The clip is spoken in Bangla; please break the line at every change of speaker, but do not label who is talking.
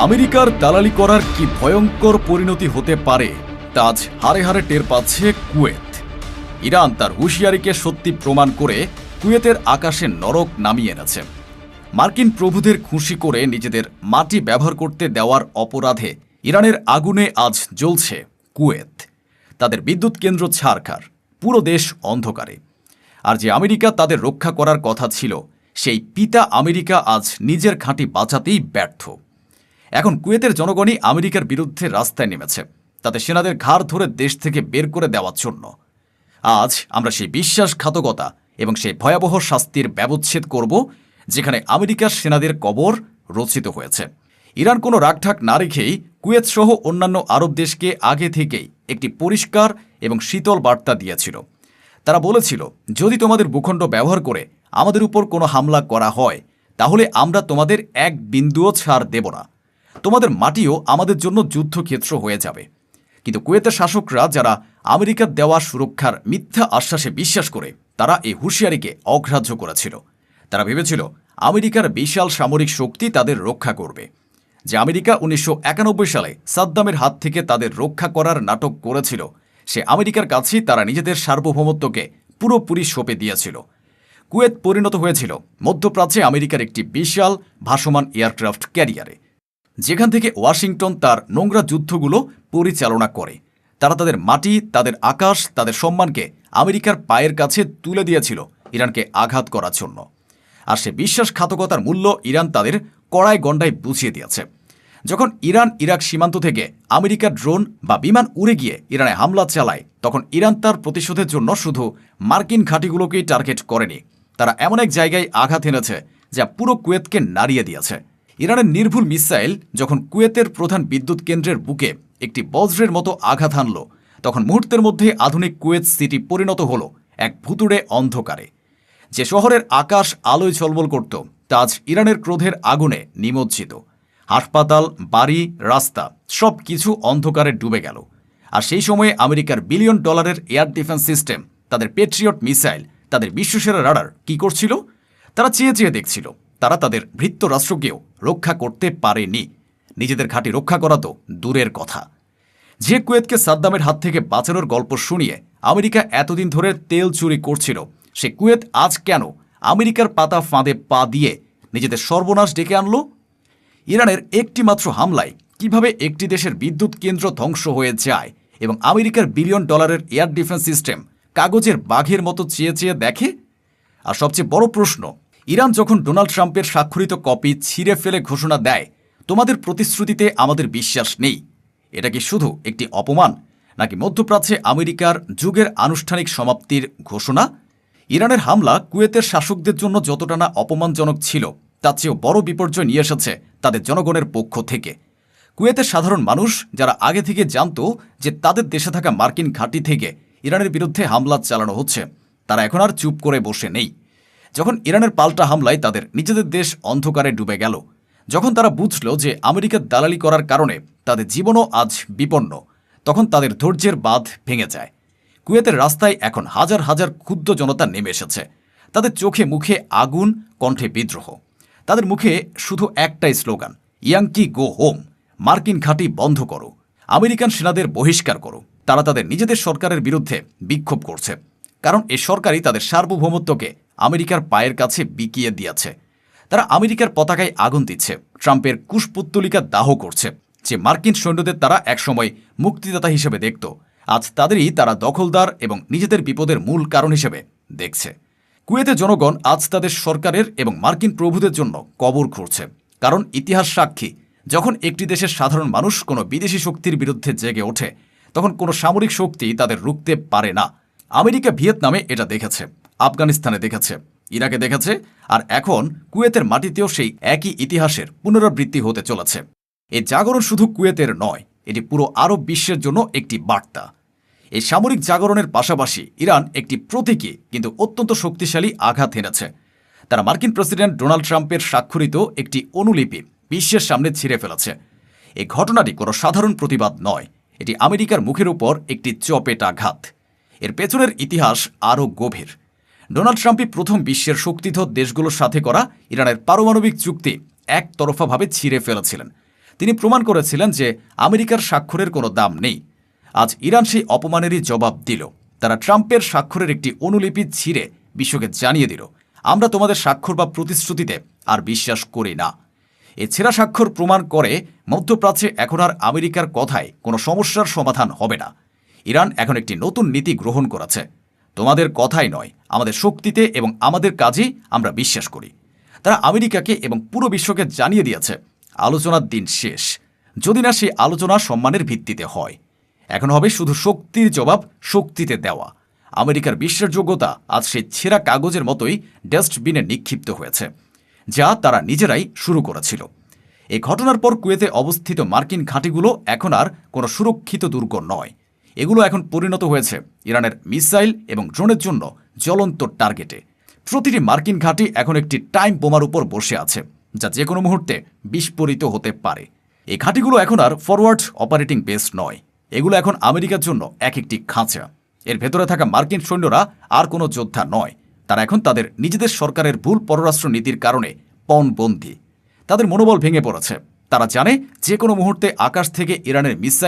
আমেরিকার দালালি করার কি ভয়ঙ্কর পরিণতি হতে পারে তা আজ হারে হারে টের পাচ্ছে কুয়েত। ইরান তার হুঁশিয়ারিকে সত্যি প্রমাণ করে কুয়েতের আকাশে নরক নামিয়ে এনেছে। মার্কিন প্রভুদের খুশি করে নিজেদের মাটি ব্যবহার করতে দেওয়ার অপরাধে ইরানের আগুনে আজ জ্বলছে কুয়েত। তাদের বিদ্যুৎ কেন্দ্র ছারখার, পুরো দেশ অন্ধকারে। আর যে আমেরিকা তাদের রক্ষা করার কথা ছিল, সেই পিতা আমেরিকা আজ নিজের ঘাঁটি বাঁচাতেই ব্যর্থ। এখন কুয়েতের জনগণই আমেরিকার বিরুদ্ধে রাস্তায় নেমেছে, তাদের সেনাদের ঘাড় ধরে দেশ থেকে বের করে দেওয়ার জন্য। আজ আমরা সেই বিশ্বাসঘাতকতা এবং সেই ভয়াবহ শাস্তির ব্যবচ্ছেদ করব, যেখানে আমেরিকার সেনাদের কবর রচিত হয়েছে। ইরান কোনো রাগঢাক না রেখেই কুয়েত সহ অন্যান্য আরব দেশকে আগে থেকেই একটি পরিষ্কার এবং শীতল বার্তা দিয়েছিল। তারা বলেছিল, যদি তোমাদের ভূখণ্ড ব্যবহার করে আমাদের উপর কোনো হামলা করা হয়, তাহলে আমরা তোমাদের এক বিন্দুও ছাড় দেব না। তোমাদের মাটিও আমাদের জন্য যুদ্ধক্ষেত্র হয়ে যাবে। কিন্তু কুয়েতের শাসকরা, যারা আমেরিকার দেওয়া সুরক্ষার মিথ্যা আশ্বাসে বিশ্বাস করে, তারা এই হুঁশিয়ারিকে অগ্রাহ্য করেছিল। তারা ভেবেছিল আমেরিকার বিশাল সামরিক শক্তি তাদের রক্ষা করবে। যে আমেরিকা 1991 সালে সাদ্দামের হাত থেকে তাদের রক্ষা করার নাটক করেছিল, সে আমেরিকার কাছেই তারা নিজেদের সার্বভৌমত্বকে পুরোপুরি সঁপে দিয়েছিল। কুয়েত পরিণত হয়েছিল মধ্যপ্রাচ্যে আমেরিকার একটি বিশাল ভাসমান এয়ারক্রাফট ক্যারিয়ারে, যেখান থেকে ওয়াশিংটন তার নোংরা যুদ্ধগুলো পরিচালনা করে। তারা তাদের মাটি, তাদের আকাশ, তাদের সম্মানকে আমেরিকার পায়ের কাছে তুলে দিয়েছিল ইরানকে আঘাত করার জন্য। আর সে বিশ্বাসঘাতকতার মূল্য ইরান তাদের কড়ায় গণ্ডায় বুঝিয়ে দিয়েছে। যখন ইরান ইরাক সীমান্ত থেকে আমেরিকার ড্রোন বা বিমান উড়ে গিয়ে ইরানে হামলা চালায়, তখন ইরান তার প্রতিশোধের জন্য শুধু মার্কিন ঘাঁটিগুলোকেই টার্গেট করেনি। তারা এমন এক জায়গায় আঘাত এনেছে যা পুরো কুয়েতকে নাড়িয়ে দিয়েছে। ইরানের নির্ভুল মিসাইল যখন কুয়েতের প্রধান বিদ্যুৎ কেন্দ্রের বুকে একটি বজ্রের মতো আঘাত হানল, তখন মুহূর্তের মধ্যে আধুনিক কুয়েত সিটি পরিণত হল এক ভুতুড়ে অন্ধকারে। যে শহরের আকাশ আলোয় ঝলমল করত, তা আজ ইরানের ক্রোধের আগুনে নিমজ্জিত। হাসপাতাল, বাড়ি, রাস্তা সব কিছু অন্ধকারে ডুবে গেল। আর সেই সময়ে আমেরিকার $1 বিলিয়ন এয়ার ডিফেন্স সিস্টেম, তাদের পেট্রিয়ট মিসাইল, তাদের বিশ্বসেরা রাডার কি করছিল? তারা চেয়ে চেয়ে দেখছিল। তারা তাদের ভৃত্য রাষ্ট্রকেও রক্ষা করতে পারেনি। নিজেদের ঘাঁটি রক্ষা করা তো দূরের কথা। যে কুয়েতকে সাদ্দামের হাত থেকে বাঁচানোর গল্প শুনিয়ে আমেরিকা এতদিন ধরে তেল চুরি করছিল, সে কুয়েত আজ কেন আমেরিকার পাতা ফাঁদে পা দিয়ে নিজেদের সর্বনাশ ডেকে আনল? ইরানের একটি মাত্র হামলায় কিভাবে একটি দেশের বিদ্যুৎ কেন্দ্র ধ্বংস হয়ে যায় এবং আমেরিকার $1 বিলিয়ন এয়ার ডিফেন্স সিস্টেম কাগজের বাঘের মতো চেয়ে চেয়ে দেখে? আর সবচেয়ে বড় প্রশ্ন, ইরান যখন ডোনাল্ড ট্রাম্পের স্বাক্ষরিত কপি ছিঁড়ে ফেলে ঘোষণা দেয়, তোমাদের প্রতিশ্রুতিতে আমাদের বিশ্বাস নেই, এটা কি শুধু একটি অপমান, নাকি মধ্যপ্রাচ্যে আমেরিকার যুগের আনুষ্ঠানিক সমাপ্তির ঘোষণা? ইরানের হামলা কুয়েতের শাসকদের জন্য যতটা না অপমানজনক ছিল, তার চেয়েও বড় বিপর্যয় নিয়ে এসেছে তাদের জনগণের পক্ষ থেকে। কুয়েতের সাধারণ মানুষ, যারা আগে থেকে জানত যে তাদের দেশে থাকা মার্কিন ঘাঁটি থেকে ইরানের বিরুদ্ধে হামলা চালানো হচ্ছে, তারা এখন আর চুপ করে বসে নেই। যখন ইরানের পাল্টা হামলায় তাদের নিজেদের দেশ অন্ধকারে ডুবে গেল, যখন তারা বুঝল যে আমেরিকার দালালি করার কারণে তাদের জীবনও আজ বিপন্ন, তখন তাদের ধৈর্যের বাঁধ ভেঙে যায়। কুয়েতের রাস্তায় এখন হাজার হাজার ক্ষুব্ধ জনতা নেমে এসেছে। তাদের চোখে মুখে আগুন, কণ্ঠে বিদ্রোহ। তাদের মুখে শুধু একটাই স্লোগান, ইয়াঙ্কি গো হোম। মার্কিন ঘাঁটি বন্ধ করো, আমেরিকান সেনাদের বহিষ্কার করো। তারা তাদের নিজেদের সরকারের বিরুদ্ধে বিক্ষোভ করছে, কারণ এ সরকারই তাদের সার্বভৌমত্বকে আমেরিকার পায়ের কাছে বিকিয়ে দিয়েছে। তারা আমেরিকার পতাকায় আগুন দিচ্ছে, ট্রাম্পের কুশপুত্তলিকা দাহ করছে। যে মার্কিন সৈন্যদের তারা একসময় মুক্তিদাতা হিসেবে দেখত, আজ তাদেরই তারা দখলদার এবং নিজেদের বিপদের মূল কারণ হিসেবে দেখছে। কুয়েতের জনগণ আজ তাদের সরকারের এবং মার্কিন প্রভুদের জন্য কবর খুঁড়ছে, কারণ ইতিহাস সাক্ষী, যখন একটি দেশের সাধারণ মানুষ কোনো বিদেশি শক্তির বিরুদ্ধে জেগে ওঠে, তখন কোনো সামরিক শক্তি তাদের রুখতে পারে না। আমেরিকা ভিয়েতনামে এটা দেখেছে, আফগানিস্তানে দেখেছে, ইরাকে দেখেছে, আর এখন কুয়েতের মাটিতেও সেই একই ইতিহাসের পুনরাবৃত্তি হতে চলেছে। এই জাগরণ শুধু কুয়েতের নয়, এটি পুরো আরব বিশ্বের জন্য একটি বার্তা। এই সামরিক জাগরণের পাশাপাশি ইরান একটি প্রতীকী কিন্তু অত্যন্ত শক্তিশালী আঘাত এনেছে। তারা মার্কিন প্রেসিডেন্ট ডোনাল্ড ট্রাম্পের স্বাক্ষরিত একটি অনুলিপি বিশ্বের সামনে ছিঁড়ে ফেলেছে। এই ঘটনাটি কোনো সাধারণ প্রতিবাদ নয়, এটি আমেরিকার মুখের উপর একটি চপেটাঘাত। এর পেছনের ইতিহাস আরও গভীর। ডোনাল্ড ট্রাম্পই প্রথম বিশ্বের শক্তিধর দেশগুলোর সাথে করা ইরানের পারমাণবিক চুক্তি একতরফাভাবে ছিঁড়ে ফেলেছিলেন। তিনি প্রমাণ করেছিলেন যে আমেরিকার স্বাক্ষরের কোনো দাম নেই। আজ ইরান সেই অপমানেরই জবাব দিল। তারা ট্রাম্পের স্বাক্ষরের একটি অনুলিপি ছিঁড়ে বিশ্বকে জানিয়ে দিল, আমরা তোমাদের স্বাক্ষর বা প্রতিশ্রুতিতে আর বিশ্বাস করি না। এই ছেঁড়া স্বাক্ষর প্রমাণ করে মধ্যপ্রাচ্যে এখন আর আমেরিকার কথায় কোনো সমস্যার সমাধান হবে না। ইরান এখন একটি নতুন নীতি গ্রহণ করেছে, তোমাদের কথাই নয়, আমাদের শক্তিতে এবং আমাদের কাজেই আমরা বিশ্বাস করি। তারা আমেরিকাকে এবং পুরো বিশ্বকে জানিয়ে দিয়েছে, আলোচনার দিন শেষ, যদি না সেই আলোচনা সম্মানের ভিত্তিতে হয়। এখন হবে শুধু শক্তির জবাব শক্তিতে দেওয়া। আমেরিকার বিশ্বাসযোগ্যতা আজ সেই ছেঁড়া কাগজের মতোই ডাস্টবিনে নিক্ষিপ্ত হয়েছে, যা তারা নিজেরাই শুরু করেছিল। এই ঘটনার পর কুয়েতে অবস্থিত মার্কিন ঘাঁটিগুলো এখন আর কোনো সুরক্ষিত দুর্গ নয়। এগুলো এখন পরিণত হয়েছে ইরানের মিসাইল এবং ড্রোনের জন্য জ্বলন্ত টার্গেটে। প্রতিটি মার্কিন ঘাঁটি এখন একটি টাইম বোমার উপর বসে আছে, যা যে কোনো মুহূর্তে বিস্ফোরিত হতে পারে। এই ঘাঁটিগুলো এখন আর ফরওয়ার্ড অপারেটিং বেস নয়, এগুলো এখন আমেরিকার জন্য এক একটি খাঁচা। এর ভেতরে থাকা মার্কিন সৈন্যরা আর কোনো যোদ্ধা নয়, তারা এখন তাদের নিজেদের সরকারের ভুল পররাষ্ট্র নীতির কারণে পণবন্দী। তাদের মনোবল ভেঙে পড়েছে। তারা জানে যে কোনো মুহূর্তে আকাশ থেকে ইরানের মিসাইল